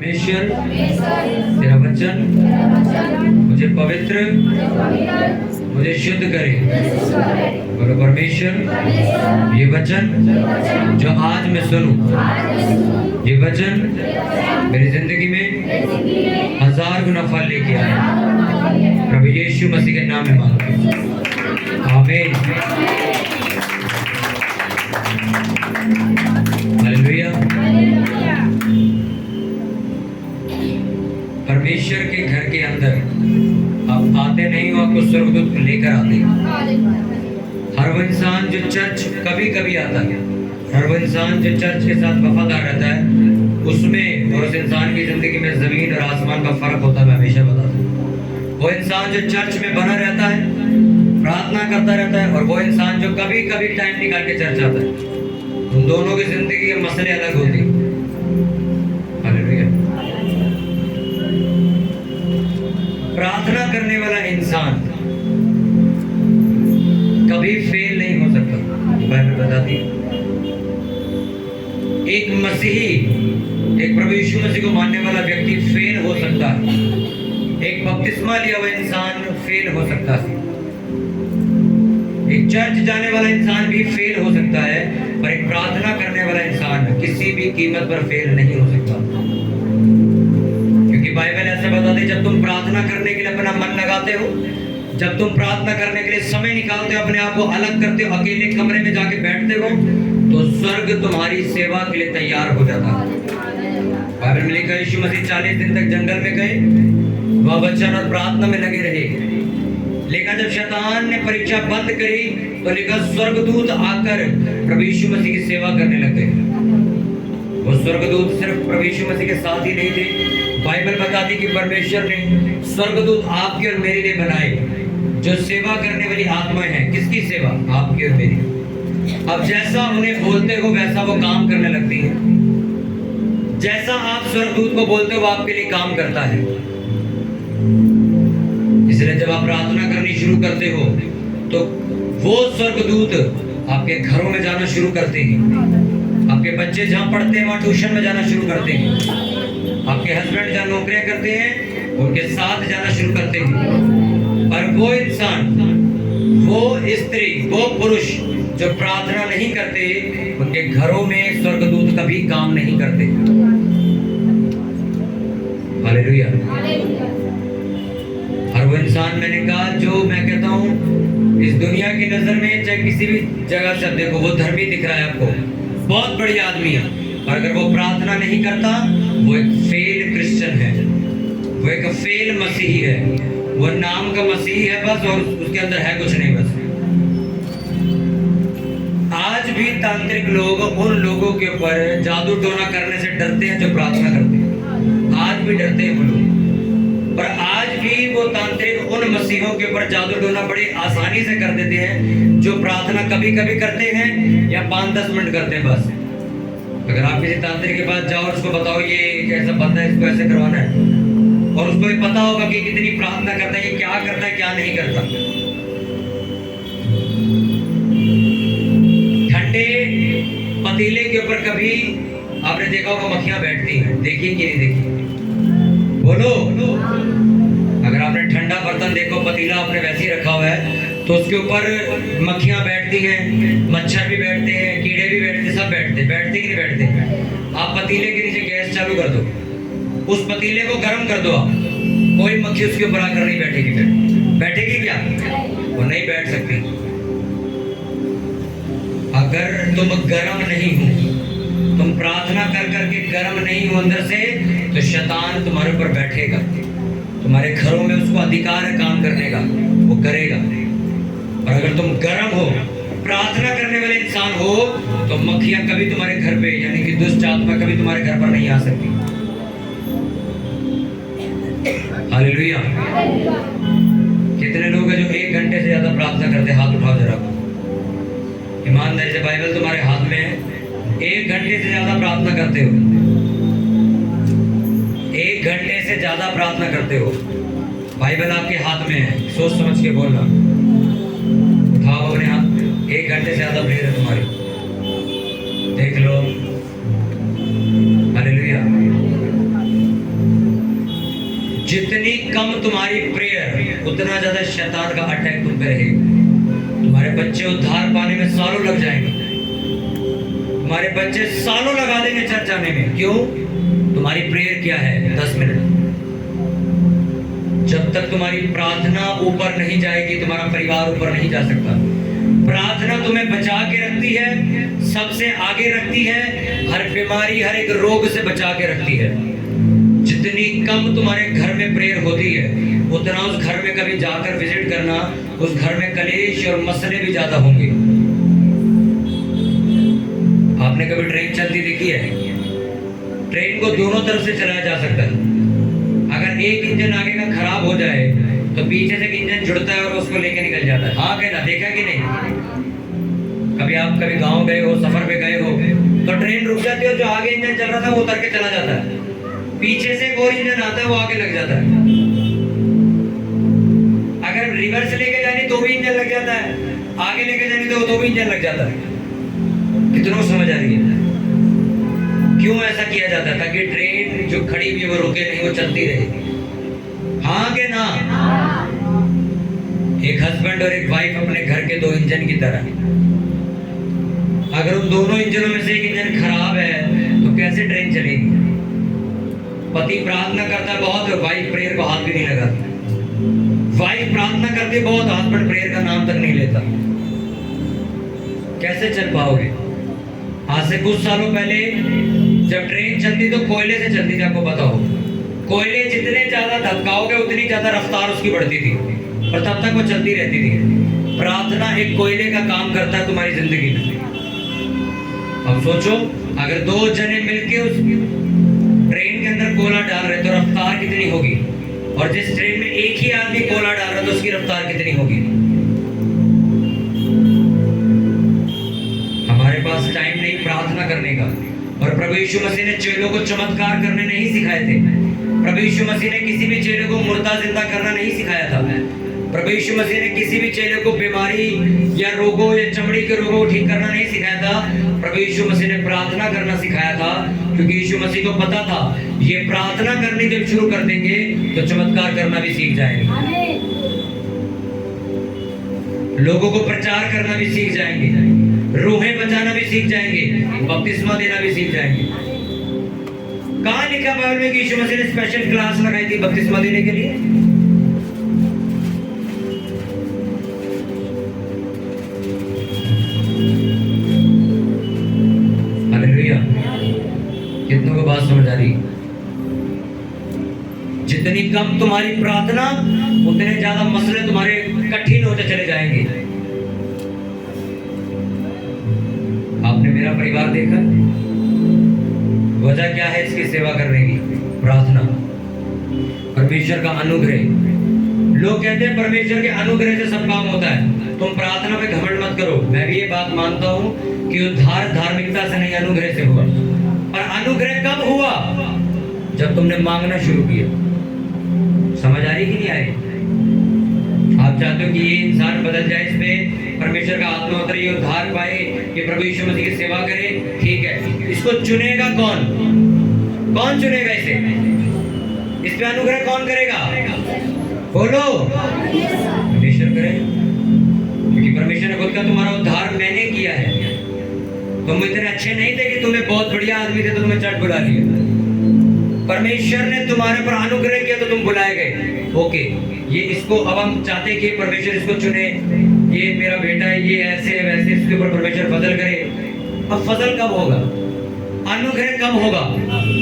परमेश्वर तेरा वचन मुझे पवित्र, मुझे शुद्ध करे। बोलो परमेश्वर, ये वचन जो आज मैं सुनूं, ये वचन मेरी जिंदगी में 1000 गुना फल लेके आए। प्रभु यीशु मसीह के नाम में मांगता हूं, आमीन। हालेलुया। परमेश्वर के घर के अंदर आप आते नहीं हो, आपको स्वर्गदूत लेकर आते हैं। हर वो इंसान जो चर्च कभी कभी आता है, हर वो इंसान जो चर्च के साथ वफादार रहता है, उसमें और उस इंसान की जिंदगी में जमीन और आसमान का फर्क होता है। मैं हमेशा बताता हूँ, वो इंसान जो चर्च में बना रहता है, प्रार्थना करता रहता है, और वो इंसान जो कभी कभी टाइम निकाल के चर्च आता है, उन दोनों की जिंदगी के मसले अलग होते हैं। हालेलुया। प्रार्थना करने वाला इंसान कभी फेल नहीं हो सकता। बाइबल बताती है एक मसीही, एक प्रभु यीशु मसीह को मानने वाला व्यक्ति फेल हो सकता है, एक बपतिस्मा लिया हुआ इंसान फेल हो सकता है, एक चर्च जाने वाला इंसान भी फेल हो सकता है, पर एक प्रार्थना करने वाला इंसान किसी भी कीमत पर फेल नहीं हो सकता। क्योंकि बाइबल ऐसा बताती है, जब तुम प्रार्थना करने के लिए अपना मन लगाते हो, जब तुम प्रार्थना करने के लिए समय निकालते हो, अपने आप को अलग करते हो, अकेले कमरे में जाके बैठते हो, तो स्वर्ग तुम्हारी सेवा के लिए तैयार हो जाता है। बाइबल में लिखा है यीशु मसीह 40 दिन तक जंगल में गए, वह वचन और प्रार्थना में लगे रहे। लेकिन जब शैतान ने परीक्षा बंद करी तो लिखा स्वर्गदूत आकर प्रभु यीशु मसीह की सेवा करने लगे। वो स्वर्गदूत सिर्फ प्रभु यीशु मसीह के साथ ही नहीं थे, बाइबल बताती कि परमेश्वर ने स्वर्गदूत आपके और मेरे लिए बनाए, जो सेवा करने वाली आत्माएं हैं। किसकी सेवा? आपकी और मेरी। अब जैसा उन्हें बोलते हो वैसा वो काम करने लगती है। जैसा आप स्वर्गदूत को बोलते हो वो आपके लिए काम करता है। इसलिए जब आप प्रार्थना करनी शुरू करते हो तो वो स्वर्गदूत आपके घरों में जाना शुरू करते हैं। आपके बच्चे जहाँ पढ़ते हैं वहाँ ट्यूशन में जाना शुरू करते हैं। आपके हस्बैंड जहाँ नौकरियां करते हैं उनके साथ जाना शुरू करते हैं। पर वो इंसान, वो स्त्री, वो पुरुष जो प्रार्थना नहीं करते, उनके घरों में स्वर्गदूत कभी काम नहीं करते। हालेलुया। और वो इंसान, मैंने कहा, जो मैं कहता हूँ इस दुनिया की नजर में चाहे किसी भी जगह से देखो, वो धर्मी दिख रहा है आपको, बहुत बड़ी आदमी है, और अगर वो प्रार्थना नहीं करता वो एक फेल क्रिश्चियन है, वो एक फेल मसीही है। वो नाम का मसीही है बस, और उसके अंदर है कुछ नहीं बस। आज भी तांत्रिक लोग उन लोगों के ऊपर जादू टोना करने से डरते हैं जो प्रार्थना करते हैं। आज भी डरते हैं वो लोग। पर आज भी वो तांत्रिक उन मसीहों के ऊपर जादू टोना बड़ी आसानी से कर देते हैं जो प्रार्थना कभी कभी करते हैं या 5-10 मिनट करते हैं बस। अगर आप किसी तांत्रिक के पास जाओ और उसको बताओ ये कैसा बंदा है, इसको ऐसे करवाना है, और उसको भी पता होगा कि कितनी प्रार्थना करता है, क्या करता है क्या नहीं करता। ठंडे पतीले के ऊपर कभी आपने देखा होगा मक्खियां बैठती हैं, देखी कि नहीं देखी? बोलो। अगर आपने ठंडा बर्तन देखो, पतीला आपने वैसे ही रखा हुआ है, तो उसके ऊपर मक्खियां बैठती हैं, मच्छर भी बैठते हैं, कीड़े भी बैठते, सब बैठते कि नहीं बैठते? आप पतीले के नीचे गैस चालू कर दो, उस पतीले को गर्म कर दो आप, कोई मक्खी उसके ऊपर आकर नहीं बैठेगी। फिर बैठेगी क्या? वो नहीं बैठ सकती। अगर तुम गर्म नहीं हो, तुम प्रार्थना कर करके गर्म नहीं हो अंदर से, तो शैतान तुम्हारे ऊपर बैठेगा, तुम्हारे घरों में उसको अधिकार है काम करने का, वो करेगा। और अगर तुम गर्म हो, प्रार्थना करने वाले इंसान हो, तो मक्खियां कभी तुम्हारे घर पे, यानी कि दुष्ट आत्मा कभी तुम्हारे घर पर नहीं आ सकती। हालेलुया। कितने लोग हैं जो 1 घंटे से ज्यादा प्रार्थना करते? हाथ उठाओ जरा। ईमानदारी से, बाइबल तुम्हारे हाथ में है, 1 घंटे से ज्यादा प्रार्थना करते हो? 1 घंटे से ज्यादा प्रार्थना करते हो? बाइबल आपके हाथ में है, सोच समझ के बोलना। उठाओ अपने हाथ। 1 घंटे से ज्यादा प्रेयर है तुम्हारी, देख लो। हालेलुया। जितनी कम तुम्हारी प्रेयर उतना ज्यादा शैतान का अटैक तुम पे रहेगा। तुम्हारे बच्चे उद्धार पाने में सालों लग जाएंगे, तुम्हारे बच्चे सालों लगा देंगे चर्च जाने में। क्यों? तुम्हारी प्रेयर क्या है? 10 मिनट। जब तक तुम्हारी प्रार्थना ऊपर नहीं जाएगी तुम्हारा परिवार ऊपर नहीं जा सकता। प्रार्थना तुम्हें बचा के रखती है, सबसे आगे रखती है, हर बीमारी हर एक रोग से बचा के रखती है। जितनी कम तुम्हारे घर में प्रेयर होती है उतना उस घर में कभी जाकर विजिट करना, उस घर में कलेश और मसले भी ज्यादा होंगे। आपने कभी ट्रेन चलती देखी है? ट्रेन को दोनों तरफ से चलाया जा सकता है। अगर एक इंजन आगे का खराब हो जाए तो पीछे से इंजन जुड़ता है और उसको लेके निकल जाता है। हाँ कहना, देखा कि नहीं? कभी गांव गए हो, सफर पे गए हो तो ट्रेन रुक जाती है, जो आगे इंजन चल रहा था वो उतर के चला जाता है, पीछे से एक और इंजन आता है वो आगे लग जाता है। अगर रिवर्स लेके जानी तो भी इंजन लग जाता है, आगे लेके जानी तो भी इंजन लग जाता है। कितनों समझ आ रही है? क्यों ऐसा किया जाता है? ताकि ट्रेन जो खड़ी हुई वो रुके नहीं, वो चलती रहे। हाँ के ना? एक हस्बैंड और एक वाइफ अपने घर के 2 इंजन की तरह। अगर उन दोनों इंजनों में से एक इंजन खराब है तो कैसे ट्रेन चलेगी? पति प्रार्थना करता है बहुत, वाइफ प्रेयर को हाथ भी नहीं लगाती। वाइफ प्रार्थना करती है बहुत, हस्बैंड प्रेयर का नाम तक नहीं लेता। कैसे चल पाओगे? आज से कुछ सालों पहले जब ट्रेन चलती तो कोयले से चलती थी, आपको पता हो। कोयले जितने ज्यादा धक्काओगे उतनी ज्यादा रफ्तार उसकी बढ़ती थी, और तब तक वो चलती रहती थी। प्रार्थना एक कोयले का काम करता है तुम्हारी जिंदगी में। अब सोचो, अगर 2 जने मिलके उस ट्रेन के अंदर कोयला डाल रहे तो रफ्तार कितनी होगी, और जिस ट्रेन में एक ही आदमी कोयला डाल रहा है तो उसकी रफ्तार कितनी होगी। हमारे पास टाइम नहीं प्रार्थना करने का। और प्रभु यीशु मसीह ने चेलों को चमत्कार करने नहीं सिखाए थे। प्रभु यीशु मसीह ने किसी भी चेले को मुर्दा जिंदा करना नहीं सिखाया था। प्रभु यीशु मसीह ने किसी भी चेले को बीमारी या रोगों या चमड़ी के रोगों को ठीक करना नहीं सिखाया था। प्रभु यीशु मसीह ने प्रार्थना करना सिखाया था, क्योंकि यीशु मसीह को पता था ये प्रार्थना करनी जब शुरू कर देंगे तो चमत्कार करना भी सीख जाएंगे, लोगों को प्रचार करना भी सीख जाएंगे, रूहें बचाना भी सीख जाएंगे, बपतिस्मा देना भी सीख जाएंगे। कहाँ लिखा बाइबल में कि यीशु मसीह ने स्पेशल क्लास लगाई थी बपतिस्मा देने के लिए? हालेलुया। कितनों को बात समझ आ रही? जितनी कम तुम्हारी प्रार्थना उतने ज्यादा मसले तुम्हारे कठिन होते चले जाएंगे। आपने मेरा परिवार देखा, वजह क्या है इसकी सेवा करने की? प्रार्थना, परमेश्वर का अनुग्रह। लोग कहते हैं परमेश्वर के अनुग्रह से सब काम होता है। तुम प्रार्थना पे घमंड मत करो। मैं भी ये बात मानता हूँ कि उद्धार धार्मिकता से नहीं, अनुग्रह से हुआ। और अनुग्रह कब हुआ? जब तुमने मांगना शुरू किया। समझ आ रही कि नहीं आ रही? आप चाहते हो कि ये इंसान बदल जाए, इस पे परमेश्वर का आत्मा उतरे, ये उद्धार पाए, ये प्रभु यीशु मसीह की सेवा करे, ठीक है। इसको चुनेगा कौन? कौन चुनेगा इसे? इस पे अनुग्रह कौन करेगा? बोलो, परमेश्वर करेगा। क्योंकि परमेश्वर ने खुद कहा तुम्हारा उद्धार मैंने किया है। तुम इतने अच्छे नहीं थे कि तुम्हें बहुत बढ़िया आदमी थे तो तुम्हें चट बुला लिया। परमेश्वर ने तुम्हारे पर अनुग्रह किया तो तुम बुलाए गए। ओके, ये इसको अब हम चाहते कि परमेश्वर इसको चुने, ये मेरा बेटा है, ये ऐसे है वैसे, इसके ऊपर परमेश्वर फजल करे। अब फजल कब होगा? अनुग्रह कब होगा?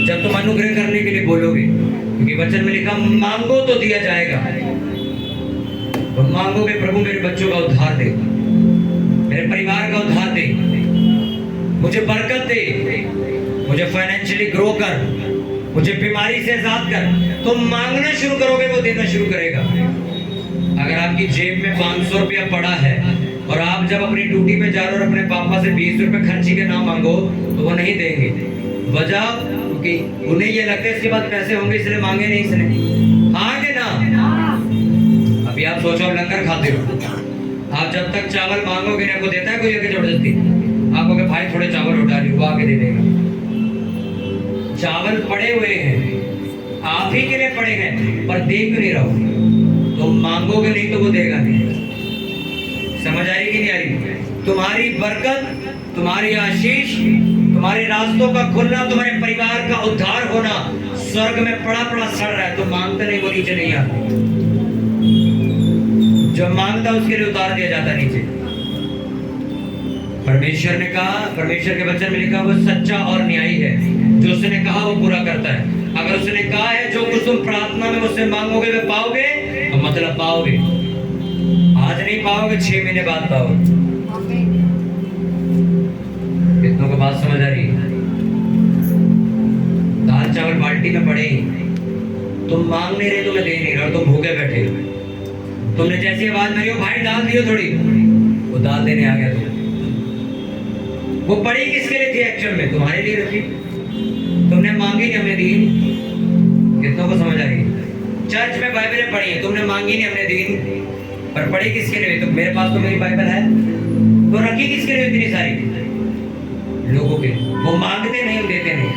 जब तुम अनुग्रह करने के लिए बोलोगे। क्योंकि वचन में लिखा मांगो तो दिया जाएगा। तो मांगोगे प्रभु मेरे बच्चों का उद्धार दे, मेरे परिवार का उद्धार दे, मुझे बरकत दे, मुझे फाइनेंशियली ग्रो कर, मुझे बीमारी से आजाद कर। तुम मांगना शुरू करोगे वो देना शुरू करेगा। अगर आपकी जेब में 500 रुपया पड़ा है और आप जब अपनी ड्यूटी पे जा रहे हो और अपने पापा से 20 रुपए खर्ची के ना मांगो तो वो नहीं देंगे। वजह क्योंकि उन्हें ये लगता है इसके बाद पैसे होंगे इसलिए मांगे नहीं इसने। हाँ के ना? अभी आप सोचो, आप लंगर खाते हो, आप जब तक चावल मांगोगे ना, आपको देता है कोई आके जबरदस्ती? आपको कि भाई थोड़े चावल उठा ली, वो आके दे देगा। चावल पड़े हुए हैं, आप आप ही के लिए पड़े हैं, पर देख नहीं रहो। तुम मांगोगे नहीं तो वो देगा नहीं। समझ आ रही कि नहीं आ रही? तुम्हारी बरकत, तुम्हारी आशीष, तुम्हारे रास्तों का खुलना, तुम्हारे परिवार का उद्धार होना स्वर्ग में पड़ा पड़ा सड़ रहा है। तो मांगते नहीं, वो नीचे नहीं आता। जो मांगता उसके लिए उतार दिया जाता नीचे। परमेश्वर ने कहा, परमेश्वर के वचन में लिखा, वो सच्चा और न्यायी है, जो उसने कहा वो पूरा करता है। अगर उसने कहा है जो कुछ तुम प्रार्थना में मुझसे मांगोगे वे पाओगे, तो मतलब पाओगे। आज नहीं पाओगे, 6 महीने बाद पाओगे। कितनों को बात समझ आ रही है? दाल चावल बाल्टी में पड़े ही, तुम मांग नहीं रहे, तुम्हें दे नहीं रहे, तुम भूखे बैठे हो। तुमने जैसी आवाज मारी हो, भाई दाल दियो थोड़ी, वो दाल देने आ गया। वो पड़ी किसके लिए थी एक्चुअल में? तुम्हारे लिए रखी। तुमने मांगी नहीं, हमने दी। कितनों को समझ आ रही है? चर्च में बाइबलें पढ़ी है, तुमने मांगी नहीं, हमने दी। पर पढ़ी किसके लिए? तो मेरे पास तो मेरी बाइबल है, तो रखी किसके लिए इतनी सारी? लोगों के। वो मांगते नहीं, हम देते नहीं।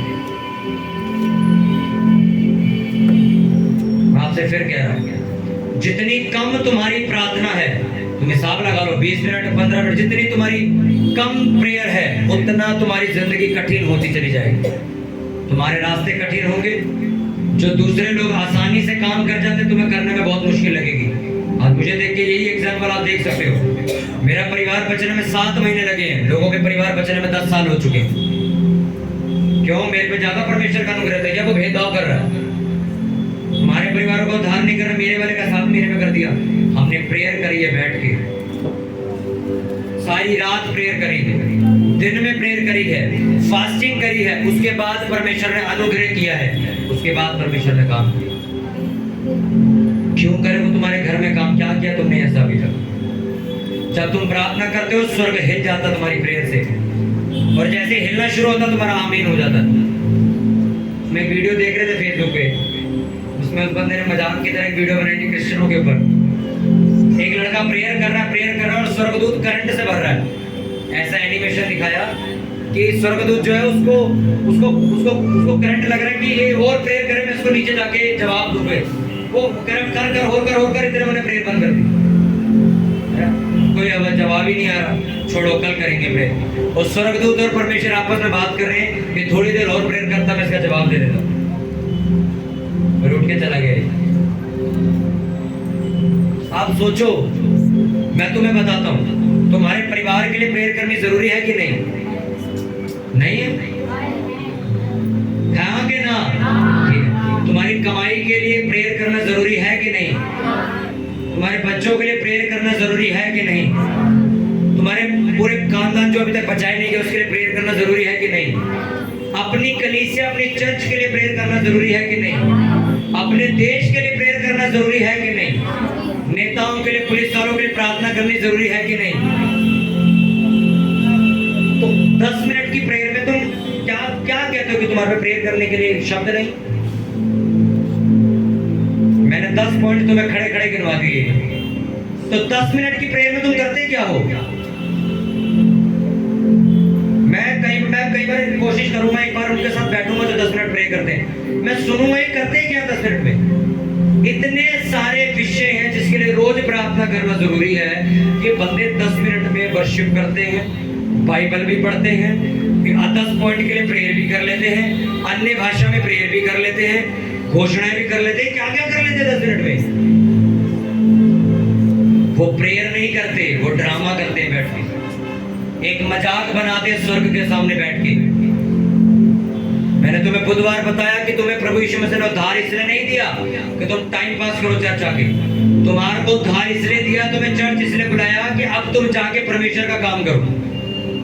आपसे फिर कह रहा हूं, जितनी कम तुम्हारी प्रार्थना है, तुम हिसाब लगा लो, 20 मिनट 15 मिनट, जितनी तुम्हारी कम प्रेयर है, उतना तुम्हारी जिंदगी कठिन होती चली जाएगी। तुम्हारे रास्ते कठिन होंगे। जो दूसरे लोग आसानी से काम कर जाते, तुम्हें करने में बहुत मुश्किल लगेगी। आज मुझे देख के यही एग्जाम्पल आप देख सकते हो। मेरा परिवार बचने में 7 महीने लगे हैं, लोगों के परिवार बचने में 10 साल हो चुके हैं। क्यों? मेरे पे ज्यादा परमेश्वर का अनुग्रह है क्या? वो भेदभाव कर रहा है। हमारे परिवारों को उद्धार नहीं कर रहा, मेरे वाले का 7 महीने में कर दिया। हमने प्रेयर करी है, बैठ के सारी रात प्रेयर करी है, दिन में प्रेयर करी है, फास्टिंग करी है। उसके बाद परमेश्वर ने अनुग्रह किया है, उसके बाद परमेश्वर ने काम किया। क्यों करे वो तुम्हारे घर में काम? क्या किया तुमने ऐसा अभी तक? जब तुम प्रार्थना करते हो, स्वर्ग हिल जाता तुम्हारी प्रेयर से, और जैसे हिलना शुरू होता तुम्हारा आमीन हो जाता। मैं वीडियो देख रहे थे फेसबुक पे, उसमें उस बंदे ने मजाक की तरह एक वीडियो बनाई थी क्रिश्चियनों के ऊपर। एक लड़का प्रेयर कर रहा है और स्वर्गदूत करंट से भर रहा है। ऐसा एनिमेशन दिखाया कि स्वर्गदूत जो है उसको उसको उसको उसको करंट लग रहा है कि ये और प्रेयर करे, मैं इसको नीचे जाके जवाब दूंगा। वो कर होकर इतने मैंने प्रेयर बंद कर दी। कोई अब जवाब ही नहीं आ रहा, छोड़ो कल करेंगे प्रेयर। और स्वर्गदूत और परमेश्वर आपस में बात कर रहे हैं कि थोड़ी देर और प्रेयर करता, मैं इसका जवाब दे देता। और उठ के चला गया। आप सोचो, मैं तुम्हें बताता हूं, तुम्हारे परिवार के लिए प्रेयर करनी जरूरी है कि नहीं? नहीं है? हाँ कि ना? तुम्हारी कमाई के लिए प्रेयर करना जरूरी है कि नहीं? तुम्हारे बच्चों के लिए प्रेयर करना जरूरी है कि नहीं? तुम्हारे पूरे खानदान जो अभी तक बचाए नहीं गए उसके लिए प्रेयर करना जरूरी है कि नहीं? अपनी कलीसिया, अपनी चर्च के लिए प्रेयर करना जरूरी है कि नहीं? अपने देश के लिए प्रेयर करना जरूरी है कि नहीं? नेताओं के लिए, पुलिस वालों के लिए प्रार्थना करनी जरूरी है कि नहीं? तो 10 मिनट की प्रेयर में तुम क्या क्या कहते हो कि तुम्हारे पे प्रेयर करने के लिए शब्द नहीं? मैंने 10 पॉइंट तुम्हें खड़े खड़े गिनवा दिए। तो 10 मिनट की प्रेयर में तुम करते क्या हो? मैं कई बार कोशिश करूंगा, एक बार उनके साथ बैठूंगा जो 10 मिनट प्रे करते हैं, मैं सुनूंगा ये करते हैं क्या 10 मिनट में। इतने सारे विषय हैं जिसके लिए रोज प्रार्थना करना जरूरी है कि बंदे 10 मिनट में वर्शिप करते हैं, बाइबल भी पढ़ते हैं, 10 पॉइंट के लिए प्रेयर भी कर लेते हैं, अन्य भाषा में प्रेयर भी कर लेते हैं, घोषणाएं भी कर लेते हैं। क्या क्या कर लेते हैं 10 मिनट में? वो प्रेयर नहीं करते, वो ड्रामा करते हैं बैठ के, एक मजाक बनाते हैं स्वर्ग के सामने बैठ के। मैंने तुम्हें बुधवार बताया कि तुम्हें प्रभु यीशु मसीह ने उद्धार इसलिए नहीं दिया कि तुम टाइम पास करो चर्च आके। तुम्हारे को उद्धार इसलिए दिया, तुम्हें चर्च इसलिए बुलाया कि अब तुम जाके परमेश्वर का काम करो।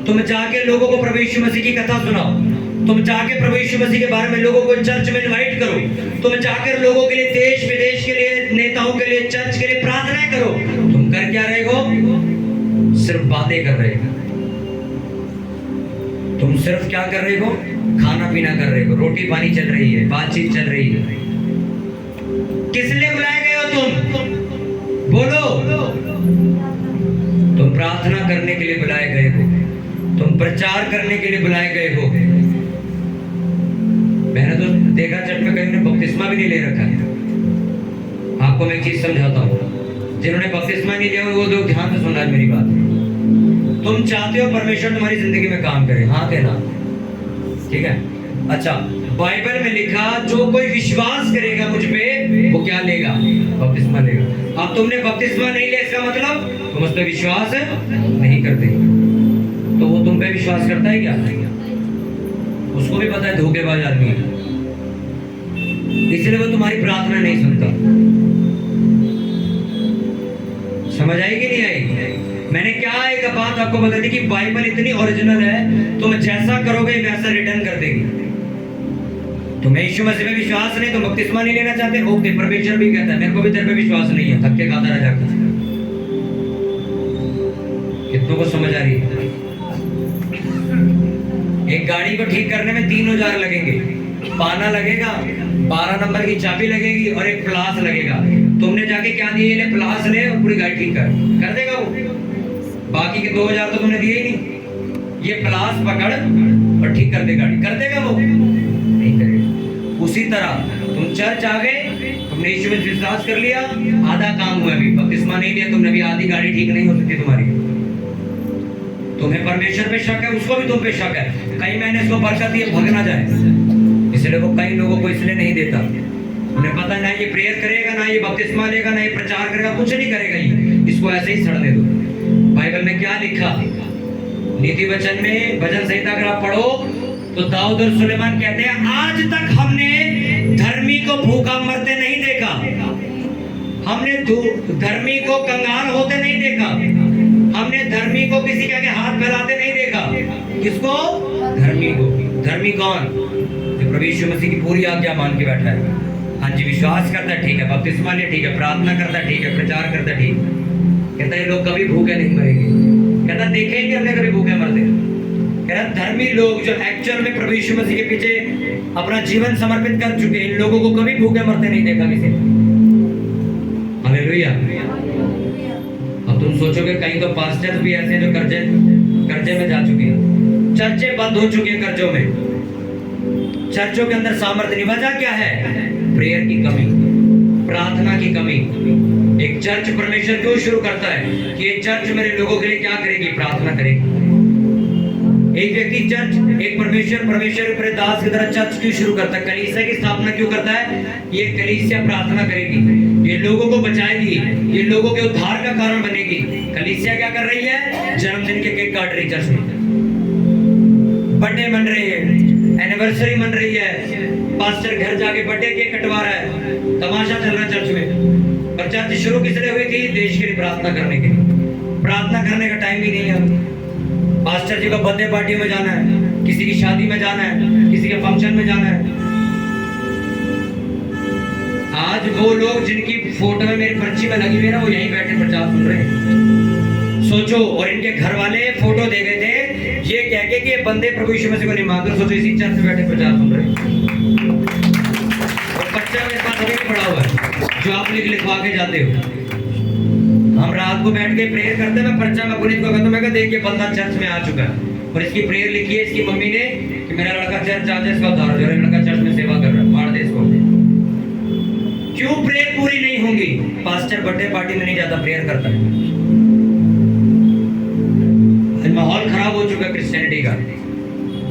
तुम जाके लोगों को प्रभु यीशु मसीह की कथा सुनाओ। तुम जाके प्रभु यीशु मसीह के बारे में लोगों को चर्च में इनवाइट करो। तुम जाकर लोगों के लिए, देश विदेश के लिए, नेताओं के लिए, चर्च के लिए प्रार्थनाएं करो। तुम कर क्या रहे हो? सिर्फ बातें कर रहे हो। तुम सिर्फ क्या कर रहे हो? खाना पीना कर रहे हो, रोटी पानी चल रही है, बातचीत चल रही है। किस लिए बुलाए गए हो तुम? बोलो। तुम प्रार्थना करने के लिए बुलाए गए हो, तुम प्रचार करने के लिए बुलाए गए हो। मैंने तो देखा चर्च में कहीं ने बपतिस्मा भी नहीं ले रखा है। आपको मैं एक चीज समझाता हूँ, जिन्होंने बपतिस्मा नहीं लिया वो लोग ध्यान से सुनना है मेरी बात। तुम चाहते हो परमेश्वर तुम्हारी जिंदगी में काम करे, हाँ कहना, ठीक है? अच्छा, बाइबल में लिखा जो कोई विश्वास करेगा मुझ पे वो क्या लेगा? बपतिस्मा लेगा। अब तुमने बपतिस्मा नहीं लिया, इसका मतलब तुम उस पर विश्वास नहीं करते। तो वो तुम पे विश्वास करता है क्या? उसको भी पता है धोखेबाज आदमी है, इसलिए वो तुम्हारी प्रार्थना नहीं सुनता। समझ आई कि नहीं आई? मैंने क्या एक बात आपको बता दी कि बाइबल इतनी ओरिजिनल है, तुम जैसा करोगे वैसा रिटर्न कर देगी। तुम्हें यीशु मसीह में विश्वास नहीं, तुम बपतिस्मा नहीं लेना चाहते, ओके, परमेश्वर भी कहता है मेरे को भी तेरे पे विश्वास नहीं है, धक्के खाता रह जाकर। कितनों को समझ आ रही है? एक गाड़ी को ठीक करने में 3,000 लगेंगे, पाना लगेगा, 12 नंबर की चाबी लगेगी और एक प्लास लगेगा। तुमने जाके क्या दिए? ले प्लास ले और पूरी गाड़ी ठीक कर देगा वो। बाकी के 2,000 तो तुमने दिए ही नहीं। ये प्लास पकड़ और ठीक कर दे गाड़ी, कर देगा वो? नहीं करेगा। उसी तरह तुम चर्च आ गए, तुमने यीशु में विश्वास कर लिया, आधा काम हुआ, अभी बपतिस्मा नहीं लिया तुमने, भी आधी गाड़ी ठीक नहीं हो सकती तुम्हारी। तुम्हें परमेश्वर पे शक है, उसको भी तुम पे शक है, कहीं मैंने इसको बरकत दी भग ना जाए, इसलिए वो कई लोगों को इसलिए नहीं देता। उन्हें पता ना ये प्रेयर करेगा, ना ये बपतिस्मा लेगा, ना ये प्रचार करेगा, कुछ नहीं करेगा, ये इसको ऐसे ही सड़ने दो। बाइबल में क्या लिखा? नीति वचन में भजन संहिता अगर आप पढ़ो तो दाऊद और सुलेमान कहते हैं आज तक हमने धर्मी को भूखा मरते नहीं देखा, हमने धर्मी को कंगाल होते नहीं देखा, हमने धर्मी को किसी के आगे हाथ फैलाते नहीं देखा। किसको? धर्मी को। धर्मी कौन? जो प्रभु यीशु मसीह की पूरी आज्ञा मान के बैठा है। हाँ जी, विश्वास करता है, ठीक है, बपतिस्मा लिया, ठीक है, प्रार्थना करता है, ठीक है, प्रचार करता है, ठीक है। कहता है लोग कभी भूखे नहीं मरेंगे। कहता देखेंगे हमने कभी भूखे मरते। कहता धर्मी लोग जो एक्चुअल में प्रभु यीशु मसीह के पीछे अपना जीवन समर्पित कर चुके, इन लोगों को कभी भूखे मरते नहीं देखा किसी। हालेलुया। अब तुम सोचोगे कहीं तो पास्टर भी ऐसे जो कर्जे में जा चुके हैं, चर्चे बंद हो चुके हैं कर्जों में, चर्चों के अंदर सामर्थ्य नहीं। वजह क्या है? प्रेयर की कमी, प्रार्थना की कमी। एक चर्च परमेश्वर क्यों शुरू करता है कि ये चर्च मेरे लोगों के लिए क्या करेगी? प्रार्थना करेगी। एक व्यक्ति चर्च, एक परमेश्वर अपने दास की तरह चर्च क्यों शुरू करता है? कलीसिया की स्थापना क्यों करता है? ये कलीसिया प्रार्थना करेगी, ये लोगों को बचाएगी, ये लोगों के उद्धार का कारण बनेगी। कलीसिया क्या कर रही है? जन्मदिन के केक काट रही, चर्च में बर्थडे मन रही है, एनिवर्सरी मन रही है, पास्टर घर जाके बर्थडे केक कटवा रहा है, तमाशा चल रहा है चर्च में। और चर्च शुरू किस लिए हुई थी? देश के लिए प्रार्थना करने के लिए। प्रार्थना करने का टाइम ही नहीं है। पास्टर जी को बर्थडे पार्टी में जाना है, किसी की शादी में जाना है, किसी के फंक्शन में जाना है। आज वो लोग जिनकी फोटो में मेरी पर्ची में लगी हुई है ना, वो यहीं बैठे प्रचार सुन रहे हैं। सोचो, और इनके घर वाले फोटो दे गए थे ये कह के कि ये बंदे प्रभु यीशु मसीह को नहीं मानते। सोचो इसी चर्च में बैठे प्रचार सुन रहे हैं। और बच्चा मेरे पास अभी पड़ा हुआ है जो आप लिखवा के जाते हो। हम रात को बैठ के प्रेयर करते हैं, मैं पर्चा में पुनीत को कहता हूं, मैं कहता देखिए बंदा चर्च में आ चुका है और इसकी प्रेयर लिखी है इसकी मम्मी ने कि मेरा लड़का चर्च आता है, इसका उद्धार हो जाए, लड़का चर्च में सेवा कर रहा है, मार दे इसको। क्यों प्रेयर पूरी नहीं होगी? पास्टर बर्थडे पार्टी में नहीं जाता, प्रेयर करता है। माहौल खराब हो चुका है क्रिश्चियनिटी का।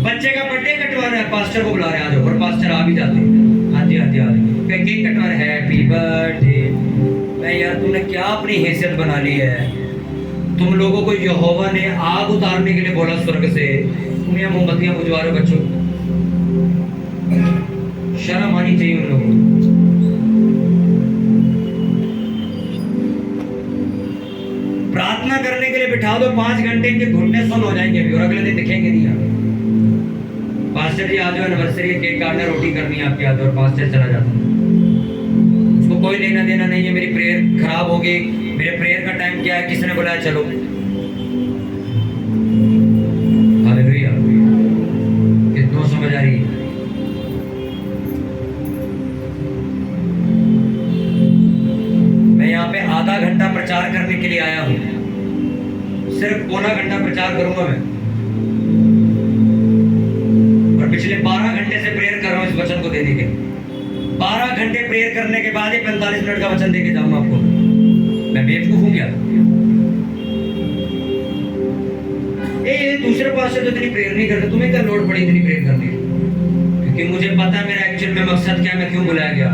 बच्चे का बर्थडे कटवा रहा है, पास्टर को बुला रहे हैं, आ जाओ, और पास्टर आ भी जाते हैं, हाँ जी हाँ जी आ जाओ, केक कटवा रहे हैं, हैप्पी बर्थडे। मैं यार तुमने क्या अपनी हैसियत बना ली है? तुम लोगों को यहोवा ने आग उतारने के लिए बोला स्वर्ग से, तुम यहाँ मोमबत्तियां बुझवा रहे हो बच्चों। शर्म आनी चाहिए उन लोगों को। प्रार्थना करने के लिए बिठा दो, 5 घंटे इनके घुटने सुन हो जाएंगे अभी, और अगले दिन दिखेंगे नहीं यहाँ। पास्टर जी आ जाओ, एनिवर्सरी केक काटना, रोटी करनी है आपके हाथ, और पास्टर चला जाता है। उसको कोई लेना देना नहीं है, मेरी प्रेयर खराब होगी, मेरे प्रेयर का टाइम क्या है, किसने बुलाया, चलो। हालेलुया। कितना समझ आ रही है? मैं यहाँ पे आधा घंटा प्रचार करने के लिए आया हूँ, सिर्फ पौना घंटा प्रचार करूंगा मैं, और पिछले 12 घंटे से प्रेयर कर रहा हूँ इस वचन को देने के लिए। 12 घंटे प्रेयर करने के बाद ही 45 मिनट का वचन देके जाऊंगा आपको। मैं बेवकूफ हूं क्या? ये दूसरे पास से तो इतनी प्रेयर नहीं करते, तुम्हें क्या लोड पड़ी इतनी प्रेयर करने की? क्योंकि मुझे पता है मेरा एक्चुअल में मकसद क्या है, मैं क्यों बुलाया गया।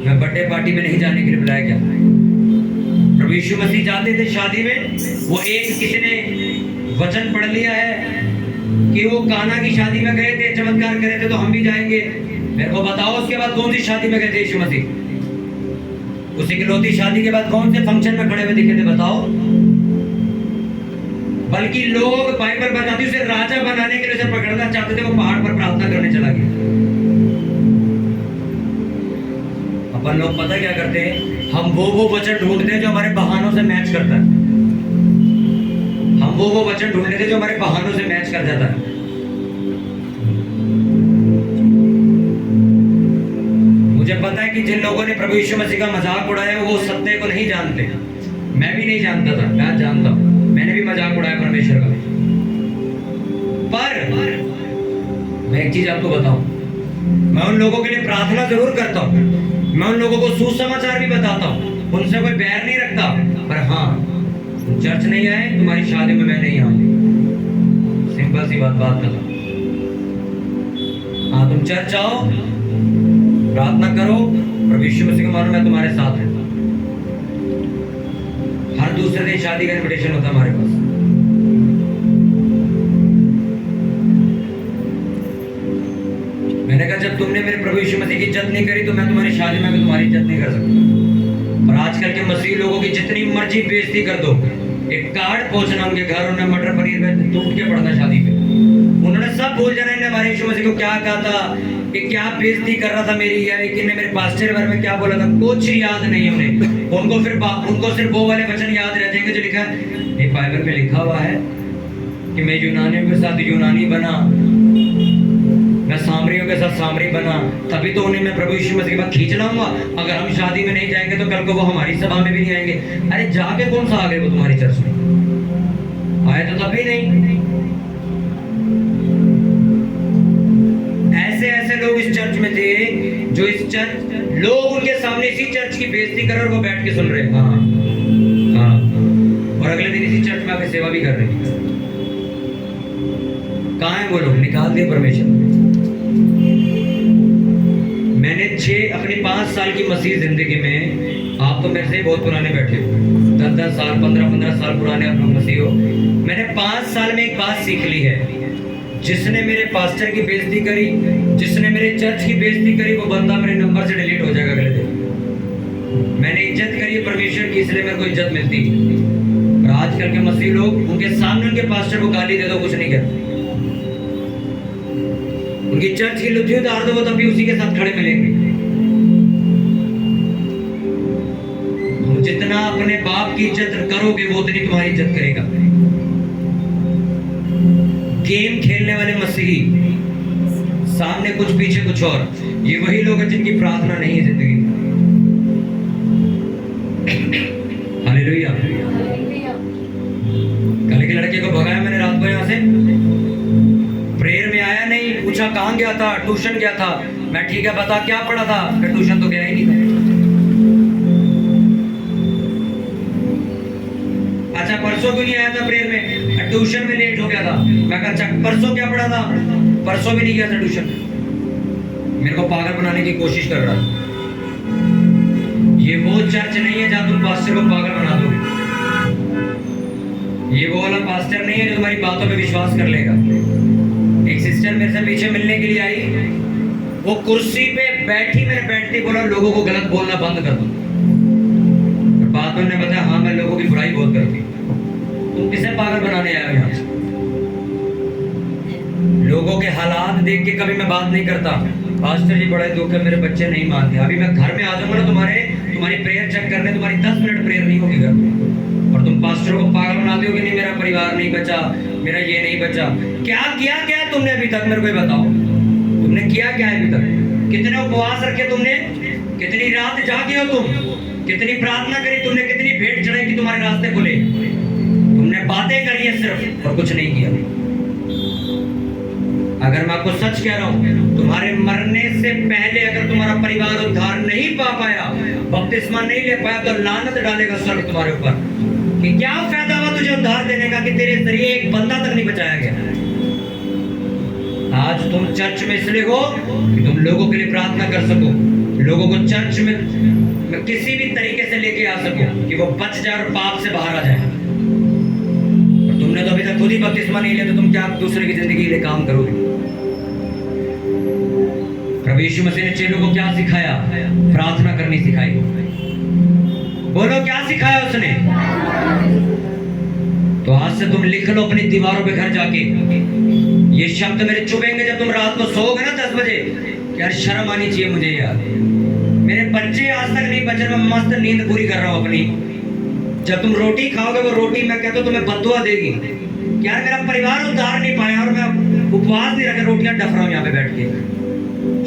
मैं बर्थडे पार्टी में नहीं जाने के लिए बुलाया गया। प्रभु यीशु मसीह जाते थे शादी में, वो एक किसी ने वचन पढ़ लिया है कि वो काना की शादी में गए थे, चमत्कार करे थे, तो हम भी जाएंगे। मेरे को बताओ उसके बाद कौन सी शादी में गए थे यीशु मसीह? उसी इकलौती शादी के बाद कौन से फंक्शन में खड़े हुए दिखे थे बताओ? बल्कि लोग बाइबल बताती उसे राजा बनाने के लिए उसे पकड़ना चाहते थे, वो पहाड़ पर प्रार्थना करने चला गया। अपन लोग पता क्या करते हैं, हम वो वचन ढूंढते हैं जो हमारे बहानों से मैच करता है। हम वो वचन ढूंढते थे जो हमारे बहानों से मैच कर जाता है। मुझे पता है कि जिन लोगों ने प्रभु यीशु मसीह का मजाक उड़ाया वो सत्य को नहीं जानते। मैं भी नहीं जानता था, मैं जानता हूं। मैंने भी मजाक उड़ाया परमेश्वर का। पर मैं एक चीज आपको बताऊं, मैं उन लोगों के लिए प्रार्थना जरूर करता हूं, मैं उन लोगों को सुसमाचार भी बताता हूं, उनसे कोई बैर नहीं रखता। पर हाँ, तुम चर्च नहीं आए, तुम्हारी शादी में मैं नहीं आऊंगी। सिंपल सी बात करता। हाँ, तुम चर्च आओ, प्रार्थना करो, प्रभु यीशु मसीह को मानो, मैं तुम्हारे साथ हूं। हर दूसरे दिन शादी का इनविटेशन होता हमारे पास। मैंने कहा जब तुमने मेरे प्रभु यीशु मसीह की इज्जत नहीं करी तो मैं तुम्हारी शादी में भी तुम्हारी इज्जत नहीं कर सकता। और आजकल के मसीह लोगों की जितनी मर्जी बेइज्जती कर दो, एक कार्ड पहुंचना उनके घर, उन्हें मटर पनीर में टूट के पड़ना शादी पे। उन्होंने सब भूल जाना इन्हें हमारे यीशु मसीह को क्या कहा था, कि क्या बेइज्जती कर रहा था मेरी, या किन्ने मेरे पास्टर के बारे में क्या बोला था, कुछ याद नहीं है उन्हें। उनको सिर्फ वो वाले वचन याद रह जाएंगे जो लिखा है बाइबल में, लिखा हुआ है कि मैं यूनानियों के साथ यूनानी बना, मैं सामरियों के साथ सामरी बना, तभी तो उन्हें मैं प्रभु यीशु मसीह के बाद खींच लाऊंगा। अगर हम शादी में नहीं जाएंगे तो कल को वो हमारी सभा में भी नहीं आएंगे। अरे जाके कौन सा आ गए वो तुम्हारी चर्च में? आए तो तभी नहीं। ऐसे लोग इस चर्च में थे जो इस चर्च लोग उनके सामने इसी चर्च की बेइज्जती कर रहे और वो बैठ के सुन रहे हैं। हाँ, और अगले दिन इसी चर्च में आके सेवा भी कर रहे हैं। कहाँ है वो लोग? निकाल दिए परमेश्वर। मैंने अपनी 5 साल की मसीह जिंदगी में, आप तो मेरे से बहुत पुराने बैठे हो, 10-10 साल 15-15 साल पुराने आप लोग मसीह हो। मैंने 5 साल में एक बात सीख ली है, जिसने मेरे पास्टर की बेइज्जती करी, जिसने मेरे चर्च की बेइज्जती करी, वो बंदा मेरे नंबर से डिलीट हो जाएगा अगले दिन। मैंने इज्जत करी है परमेश्वर की, इसलिए मेरे को इज्जत मिलती है। और आजकल के मसीह लोग उनके सामने उनके पास्टर को गाली दे दो, कुछ नहीं करते। उनकी चर्च की लुत्थी उतार दो, वो तब भी उसी के साथ खड़े मिलेंगे। तुम जितना अपने बाप की इज्जत करोगे वो उतनी तुम्हारी इज्जत करेगा। गेम खेलने वाले मसीही, सामने कुछ पीछे कुछ और, ये वही लोग हैं जिनकी प्रार्थना नहीं है जिंदगी। हालेलुया। कल के लड़के को भगाया मैंने रात को यहाँ से, प्रेयर में आया नहीं, पूछा कहाँ गया था, ट्यूशन गया था। मैं ठीक है बता क्या पढ़ा था, ट्यूशन तो गया ही नहीं था। अच्छा परसों क्यों नहीं आया था प्रेयर में, ट्यूशन में लेट हो गया था। मैं कहा अच्छा परसों क्या पढ़ा था, परसों भी नहीं गया था ट्यूशन। मेरे को पागल बनाने की कोशिश कर रहा है। ये वो चर्च नहीं है जहां तुम पास्टर को पागल बना दोगे। ये वो वाला पास्टर नहीं है जो तुम्हारी बातों पे विश्वास कर लेगा। एक सिस्टर मेरे से पीछे मिलने के लिए आई, वो कुर्सी पे बैठी, मैंने बैठते बोला लोगों को गलत बोलना बंद कर दो। बाद में उन्होंने बताया हाँ मैं लोगों की बुराई बहुत करती। तुम किसे पागल बनाने आए हो यहाँ से? लोगों के हालात देख के कभी मैं बात नहीं करता, पास्टर जी बड़े दुख है मेरे बच्चे नहीं मानते। अभी मैं घर में आ जाऊंगा ना तुम्हारी प्रेयर चेक करने, तुम्हारी 10 मिनट प्रेयर नहीं होगी घर में, और तुम पास्टर को पागल बनाते हो कि नहीं मेरा परिवार नहीं बचा, मेरा ये नहीं बचा। क्या किया तुमने अभी तक, मेरे को बताओ तुमने किया क्या है अभी तक? कितने उपवास रखे तुमने, कितनी रात जागे हो तुम, कितनी प्रार्थना करी तुमने, कितनी भेंट चढ़ाई कि तुम्हारे रास्ते खुले? तुमने बातें करी है सिर्फ और कुछ नहीं किया। अगर मैं आपको सच कह रहा हूं, तुम्हारे मरने से पहले अगर तुम्हारा परिवार उद्धार नहीं पा पाया, बपतिस्मा नहीं ले पाया, तो लानत डालेगा स्वर्ग तुम्हारे ऊपर कि क्या फायदा हुआ तुझे उद्धार देने का कि तेरे जरिए एक बंदा तक नहीं बचाया गया। आज तुम चर्च में इसलिए हो कि तुम लोगों के लिए प्रार्थना कर सको, लोगों को चर्च में किसी भी तरीके से लेके आ सको कि वो बच जाए और पाप से बाहर आ जाए। और तुमने तो अभी तक खुद ही बपतिस्मा नहीं लिया, तो तुम क्या दूसरे की जिंदगी के लिए काम करोगे? प्रभु यीशु मसीह ने चेलों को क्या सिखाया? प्रार्थना करनी सिखाई। बोलो क्या सिखाया उसने? तो आज से तुम लिख लो अपनी दीवारों पे घर जाके, ये शब्द मेरे चुभेंगे जब तुम रात को सोओगे ना 10 बजे, यार शर्म आनी चाहिए मुझे यार, मेरे बच्चे आज तक नहीं बचे, मैं मस्त नींद पूरी कर रहा हूँ अपनी। जब तुम रोटी खाओगे वो रोटी मैं कहता हूँ तुम्हें बददुआ देगी, यार मेरा परिवार उद्धार नहीं पाया और मैं उपवास नहीं रखे रोटियां डफ रहा हूँ यहाँ पे बैठ के,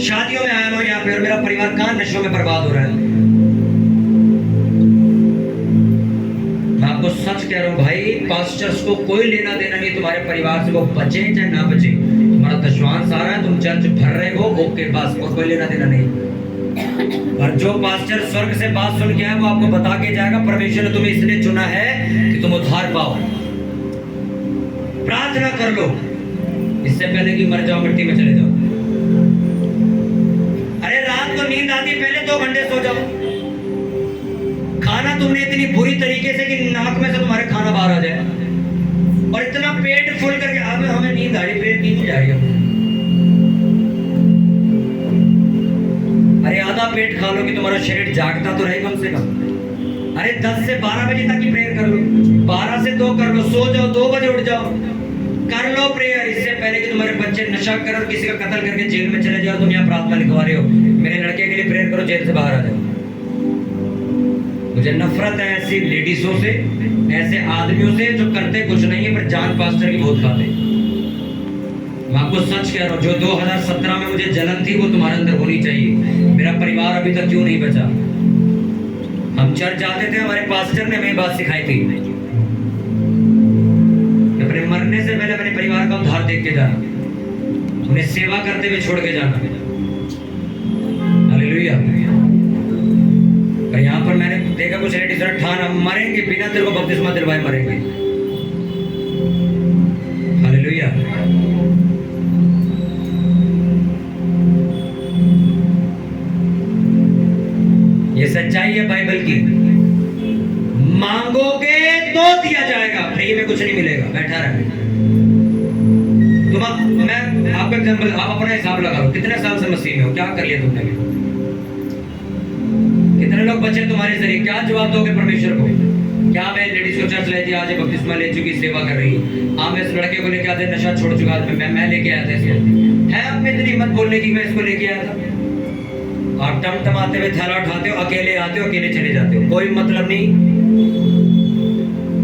शादियों में आया हूँ यहाँ पे और मेरा परिवार कहाँ नशों में बर्बाद हो रहा है। मैं आपको सच कह रहा हूँ भाई, पास्टर्स को कोई लेना देना नहीं तुम्हारे परिवार से, वो बचे चाहे ना बचे, तुम्हारा दशवांश आ रहा है, तुम चर्च भर रहे हो, ओके बस, और कोई लेना देना नहीं। और जो पास्टर स्वर्ग से बात सुन के आए वो आपको बता के जाएगा परमेश्वर ने तुम्हें इसलिए चुना है कि तुम उद्धार पाओ। प्रार्थना कर लो इससे पहले कि मर जाओ, मिट्टी में चले जाओ। अरे रात को नींद आती पहले 2 घंटे सो जाओ। खाना तुमने इतनी बुरी तरीके से कि नाक में से तुम्हारे खाना बाहर आ जाए, और इतना पेट फुल करके अब हमें नींद आ रही, पेट नींद जा रही है। अरे आधा पेट खा लो कि तुम्हारा शरीर जागता तो रहे कम से कम। अरे 10 से 12 बजे तक की प्रेयर कर लो, 12 से 2 कर लो, सो जाओ, 2 बजे उठ जाओ, कर लो प्रेयर। इससे पहले कि तुम्हारे बच्चे नशा कर और किसी का कत्ल करके जेल में चले जाओ, तुम यहाँ प्रार्थना लिखवा रहे हो मेरे लड़के के लिए प्रेयर करो जेल से बाहर आ जाओ। मुझे नफरत है ऐसी लेडीजों से, ऐसे आदमियों से जो करते कुछ नहीं है पर जान पास्टर की बहुत खाते। मैं आपको सच कह रहा हूँ, जो 2017 में मुझे जलन थी वो तुम्हारे अंदर होनी चाहिए। मेरा परिवार अभी तक क्यों नहीं बचा? हम चर्च जाते थे, हमारे पास्टर ने हमें बात सिखाई थी, अपने मरने से पहले अपने परिवार का उद्धार देख के जाना, उन्हें सेवा करते हुए छोड़ के जाना। हालेलुया। और यहाँ पर मैंने देखा कुछ लेडीज ठान हम मरेंगे बिना तेरे को बपतिस्मा दिलवाए मरेंगे। हालेलुया। ये सच्चाई है बाइबल की। मांगोगे तो दिया जाएगा, फ्री में कुछ नहीं मिलेगा। बैठा रहे मैं आपका एग्जांपल, आप अपना हिसाब लगा लो, कितने साल से मसीह में हो, क्या कर लिया तुमने? कितने लोग बचे तुम्हारे जरिए? क्या जवाब दोगे परमेश्वर को? क्या मैं लेडीज को चर्च ले आज बपतिस्मा ले चुकी, सेवा कर रही, हाँ मैं इस लड़के को लेके आते नशा छोड़ चुका, मैं लेके आया था इसको, है आप में इतनी हिम्मत बोलने की मैं इसको लेके आया था? आप टमटमाते हुए थैला उठाते हो, अकेले आते हो, अकेले चले जाते हो, कोई मतलब नहीं,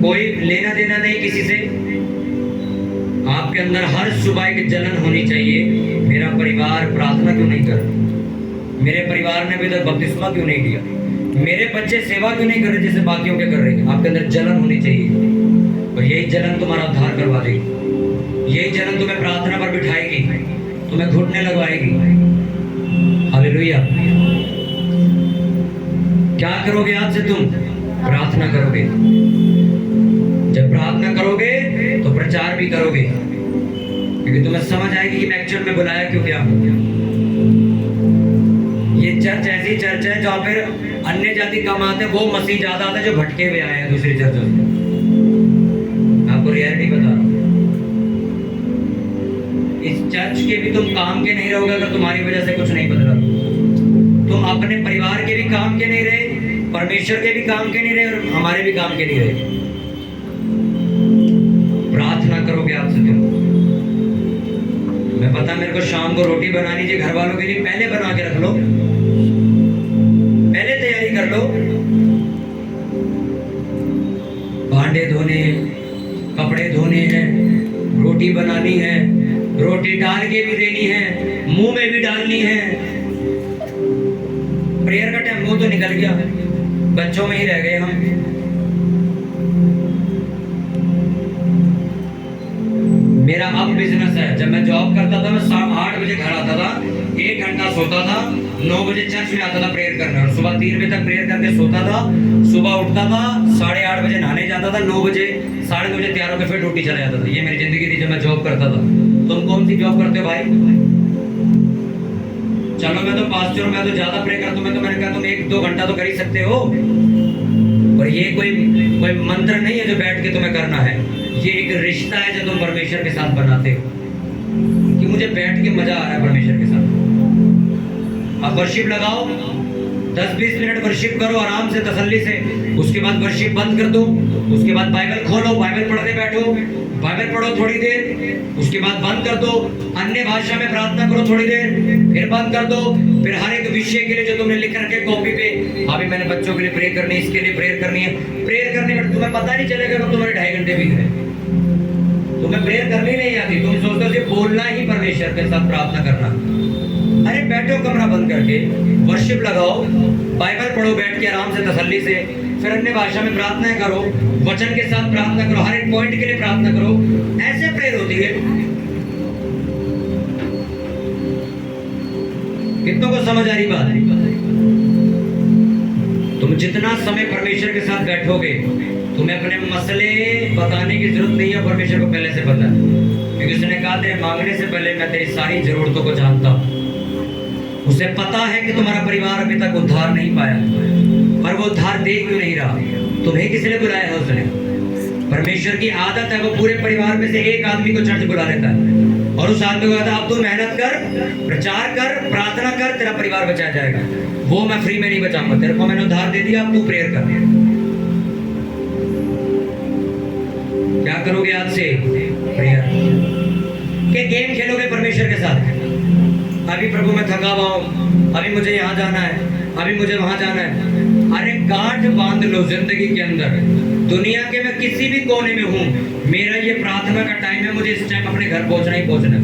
कोई लेना देना नहीं किसी से। आपके अंदर हर सुबह एक जलन होनी चाहिए, मेरा परिवार प्रार्थना क्यों नहीं कर, मेरे परिवार ने अभी तक बपतिस्मा क्यों नहीं दिया, मेरे बच्चे सेवा क्यों नहीं कर रहे जैसे बाकियों के कर रहे हैं। आपके अंदर जलन होनी चाहिए, और यही जलन तुम्हारा उद्धार करवा देगी, यही जलन तुम्हें प्रार्थना पर बिठाएगी, तुम्हें घुटने लगवाएगी। हालेलुया। क्या करोगे आज से? तुम प्रार्थना करोगे। जब प्रार्थना करोगे तो प्रचार भी करोगे, क्योंकि तुम्हें समझ आएगी कि मैं एक्चुअल में बुलाया क्यों गया। ये चर्च ऐसी चर्च है जहाँ पर अन्य जाति कम आते हैं, वो मसीह ज्यादा आते हैं जो भटके हुए आए हैं दूसरी चर्चों से। आपको रियलिटी बता रहा हूँ, इस चर्च के भी तुम काम के नहीं रहोगे अगर तुम्हारी वजह से कुछ नहीं बदला। तुम अपने परिवार के भी काम के नहीं रहे, परमेश्वर के भी काम के नहीं रहे, और हमारे भी काम के नहीं रहे। प्रार्थना करोगे आप से तुम, मैं पता मेरे को शाम को रोटी बनानी चाहिए घर वालों के लिए, पहले बना के रख लो, पहले तैयारी कर लो। भांडे धोने, कपड़े धोने हैं, रोटी बनानी है, रोटी डाल के भी देनी है, मुंह में भी डालनी है। प्रेयर का टाइम मुंह तो निकल गया, बच्चों में ही रह गए हम। मेरा अब बिजनेस है। जब मैं जॉब करता था मैं 8 बजे घर आता था, 1 घंटा सोता था, 9 बजे चर्च में आता था प्रेयर करने, और सुबह 3 बजे तक प्रेयर करके सोता था। सुबह उठता था, 8:30 बजे नहाने जाता था, 9 बजे 9:30 बजे तैयार होकर फिर ड्यूटी चला जाता था। ये मेरी जिंदगी थी जब मैं जॉब करता था। तुम कौन सी जॉब करते हो भाई? चलो मैं तो पास्टर हूं, मैं तो ज्यादा प्रे करता हूं, मैं तो मैंने कहा तुम 1-2 घंटा तो कर ही सकते हो। और ये कोई मंत्र नहीं है जो बैठ के तुम्हें करना है, ये एक रिश्ता है जो तुम परमेश्वर के साथ बनाते हो, कि मुझे बैठ के मजा आ रहा है परमेश्वर के साथ। अब वर्शिप लगाओ, 10-20 मिनट वर्शिप करो आराम से, तसल्ली से। उसके बाद वर्शिप बंद कर दो, उसके बाद बाइबल खोलो, बाइबल पढ़ने बैठो, बाइबल पढ़ो थोड़ी देर, उसके बाद बंद कर दो, अन्य भाषा में प्रार्थना करो थोड़ी देर, फिर बंद कर दो। फिर हर एक विषय के लिए जो तुमने लिख रखे कॉपी पे, अभी मैंने बच्चों के लिए प्रेयर करनी है, इसके लिए प्रेयर करनी है, प्रेयर करने में तुम्हें पता नहीं चलेगा कि तुम्हारे 2.5 घंटे बीत गए। तुम्हें प्रेयर करनी नहीं आती, तुम सोचते हो सिर्फ बोलना ही परमेश्वर के साथ प्रार्थना करना। अरे बैठो कमरा बंद करके, वर्शिप लगाओ, बाइबल पढ़ो बैठ के आराम से तसल्ली से, फिर अन्य भाषा में प्रार्थना करो, वचन के साथ प्रार्थना करो, हर एक पॉइंट के लिए प्रार्थना करो। ऐसे प्रेयर होती है। कितनों को समझ आ रही बात? तुम जितना समय परमेश्वर के साथ बैठोगे, तुम्हें अपने मसले बताने की जरूरत नहीं है, परमेश्वर को पहले से पता है, क्योंकि उसने कहा तेरे मांगने से पहले मैं तेरी सारी जरूरतों को जानता हूं। उसे पता है कि तुम्हारा परिवार अभी तक उद्धार नहीं पाया, पर वो उद्धार दे क्यों नहीं रहा? तुम्हें किस लिए बुलाया है उसने? परमेश्वर की आदत है वो पूरे परिवार में से एक आदमी को चर्च बुला लेता है, और उस आदमी को कहता है अब तू मेहनत कर, प्रचार कर, प्रार्थना कर, तेरा परिवार बचाया जाएगा। वो मैं फ्री में नहीं बचाऊंगा, तेरे को मैंने उद्धार दे दिया, अब तू प्रेयर कर। क्या करोगे आज से? प्रेयर। क्या गेम खेलोगे परमेश्वर के साथ? अभी प्रभु मैं थका हुआ हूं, अभी मुझे यहाँ जाना है, अभी मुझे वहां जाना है। अरे गांठ बांध लो जिंदगी के अंदर, दुनिया के मैं किसी भी कोने में हूँ, मेरा ये प्रार्थना का टाइम है, मुझे इस टाइम अपने घर पहुंचना ही पहुंचना है,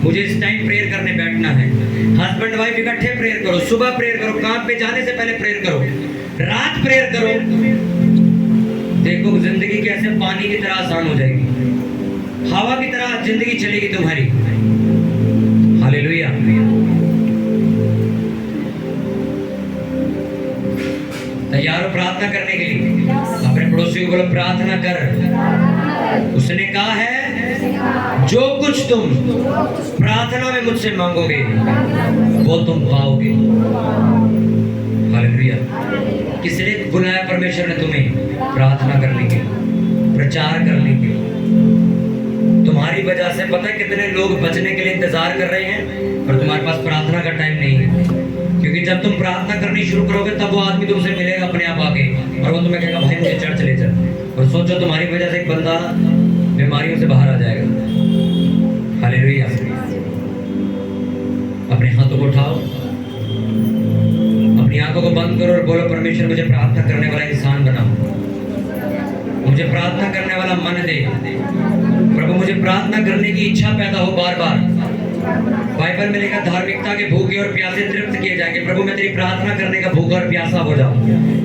मुझे इस टाइम प्रेयर करने बैठना है। हस्बैंड वाइफ इकट्ठे प्रेयर करो, सुबह प्रेयर करो, काम पे जाने से पहले प्रेयर करो, रात प्रेयर करो। देखो जिंदगी कैसे पानी की तरह आसान हो जाएगी, हवा की तरह जिंदगी चलेगी तुम्हारी। हालेलुया। तैयार हो प्रार्थना करने के लिए? अपने पड़ोसी को बोलो प्रार्थना कर। उसने कहा है जो कुछ तुम प्रार्थना में मुझसे मांगोगे वो तुम पाओगे। हालेलुया। किस लिए बुलाया परमेश्वर ने तुम्हें? प्रार्थना करने के, प्रचार करने के। तुम्हारी वजह से पता है कितने लोग बचने के लिए इंतजार कर रहे हैं, पर तुम्हारे पास प्रार्थना का टाइम नहीं है। क्योंकि जब तुम प्रार्थना करनी शुरू करोगे तब वो आदमी तुमसे मिलेगा अपने आप आके, और वो तुम्हें कहेगा भाई मुझे चर्च ले चल। और सोचो तुम्हारी वजह से एक बंदा बीमारियों से बाहर आ जाएगा। हालेलुया। अपने हाथों को उठाओ, अपनी आंखों को बंद करो और बोलो परमेश्वर मुझे प्रार्थना करने वाला इंसान बनाओ, मुझे प्रार्थना करने वाला मन दे। प्रभु मुझे प्रार्थना करने की इच्छा पैदा हो बार बार। बाइबल में लिखा धार्मिकता के भूखे और प्यासे तृप्त किए जाएंगे। प्रभु मैं तेरी प्रार्थना करने का भूखा और प्यासा हो जाऊं,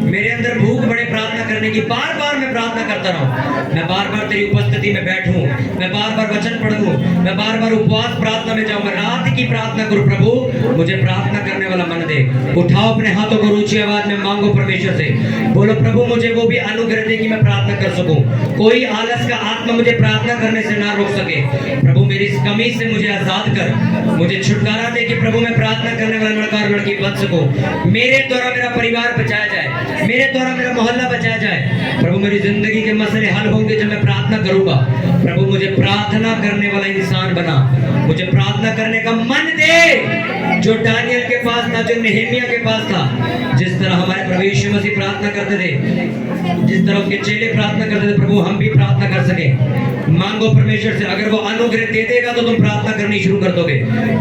मेरे अंदर भूख बढ़े प्रार्थना करने की, बार बार मैं प्रार्थना करता रहूं, मैं बार बार तेरी उपस्थिति में बैठूं, मैं बार बार वचन पढ़ूं, मैं बार बार उपवास प्रार्थना में जाऊं, मैं रात की प्रार्थना करूं। प्रभु मुझे प्रार्थना करने वाला मन दे। उठाओ अपने हाथों को, ऊंची आवाज में मांगो परमेश्वर से, बोलो प्रभु मुझे वो भी अनुग्रह दे कि मैं प्रार्थना कर सकूं, कोई आलस का आत्मा मुझे प्रार्थना करने से ना रोक सके। प्रभु मेरी इस कमी से मुझे आजाद कर, मुझे छुटकारा दे कि प्रभु मैं प्रार्थना करने वाला लड़का और लड़की बन सकूं, मेरे द्वारा मेरा परिवार बचाया जाए, मेरे द्वारा मेरा मोहल्ला बचाया जाए। प्रभु मेरी जिंदगी के मसले हल होंगे जब मैं प्रार्थना करूंगा। प्रभु मुझे प्रार्थना करने वाला इंसान बना, मुझे प्रार्थना करने का मन दे जो दानियल के पास था, जो नेहेमिया के पास था। जिस तरह हमारे प्रभु यीशु मसीह प्रार्थना करते थे, जिस तरह उसके चेले प्रार्थना करते थे, प्रभु हम भी प्रार्थना कर सके। मांगो परमेश्वर से, अगर वो अनुग्रह दे देगा तो तुम प्रार्थना करनी शुरू कर दोगे।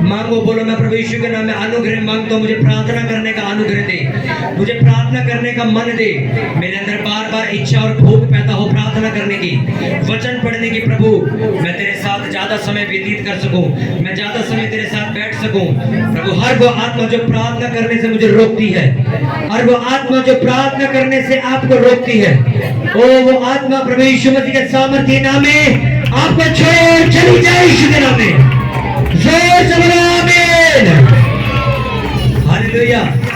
मांगो, बोलो मैं प्रभु यीशु के नाम में अनुग्रह मांगता हूं, मुझे प्रार्थना करने का अनुग्रह दे, मुझे प्रार्थना करने का मन दे, मेरे अंदर बार बार इच्छा और भूख पैदा हो प्रार्थना करने की, वचन पढ़ने की। प्रभु मैं तेरे साथ ज्यादा समय व्यतीत कर सकूं, मैं ज्यादा समय तेरे साथ बैठ सकूं। प्रभु हर वो आत्मा जो प्रार्थना करने से मुझे रोकती है, हर वो आत्मा जो प्रार्थना करने से आपको रोकती है, ओ वो आत्मा प्रभु यीशु मसीह के सामर्थ्य नाम में आपको छोड़ चली जाए यीशु के नाम में। जोर से बोलो आमीन। हालेलुया।